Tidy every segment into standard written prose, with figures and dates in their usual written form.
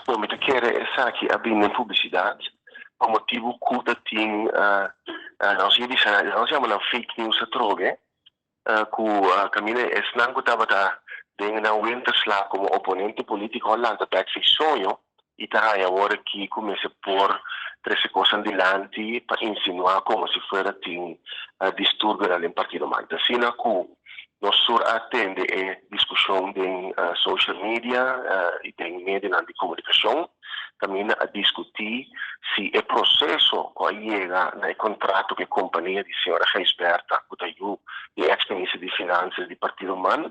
Bom, me quero essa aqui abrindo publicidade, por motivo que tem, nós dizemos, nós chamamos fake news a droga, que caminha esse não estava dentro da winterslag como oponente político Holanda para esse sonho, e tá agora que começa por três coisas adiante para insinuar como se fosse distúrbio no partido mais. Assim, que nós atende a discussão em social media e em mídia de comunicação, também a discutir se o processo que chega no contrato que a companhia de senhora Geisberta, que está de ex-ministra de Finanças do Partido Humano,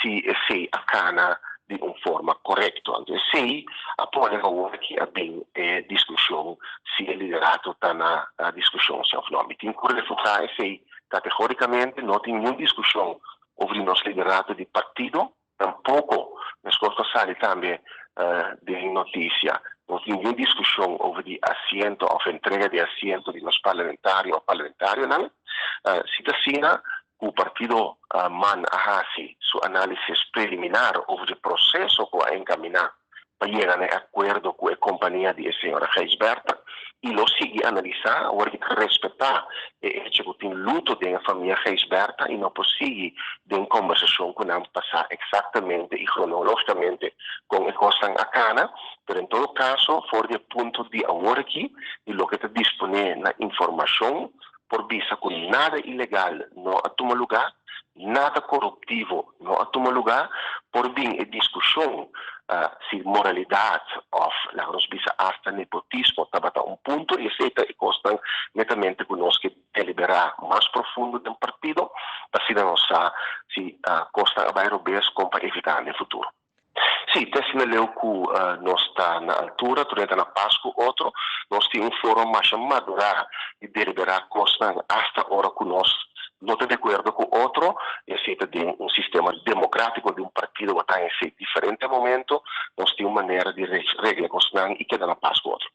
se acana de uma forma correta. Então, se apoia agora que há bem discussão, se o liderato está na discussão seu nome. Tem que refutar se categoricamente não tem nenhuma discussão sobre o nosso liderato de partido, tampouco nas coisas sale também de notícia, não tem nenhuma discussão sobre assento ou entrega de assento de nós parlamentários ou parlamentários, não? Se está o partido man ahasi sua análise preliminar sobre o processo que vai encaminhar para chegar a acordo com a companhia de senhora Geisberta e lo sigue analisar, agora que respeitar o tem luto da família Geisberta e não possível de uma conversação que não passar exatamente e cronologicamente com a coisa acana, mas em todo caso, for de ponto de agora aqui, e lo que está disponível na informação, por vista que nada ilegal não toma lugar, nada corruptivo não toma lugar, por bem a discussão se moralidade ou la vista hasta nepotismo estava a ponto e aceita e consta netamente conosco deliberar mais profundo do partido, assim não sabe se consta vai roubes como para evitar no futuro. Sim, te sinaleu que nós está na altura, durante a Páscoa, outro, nós temos um fórum mais maduro e deliberar coisas hasta a hora que nós não estamos de acordo com outro, e aceita de um sistema democrático de um partido que está em diferente momento, nós temos uma maneira de regrar coisas e queda na Páscoa outro.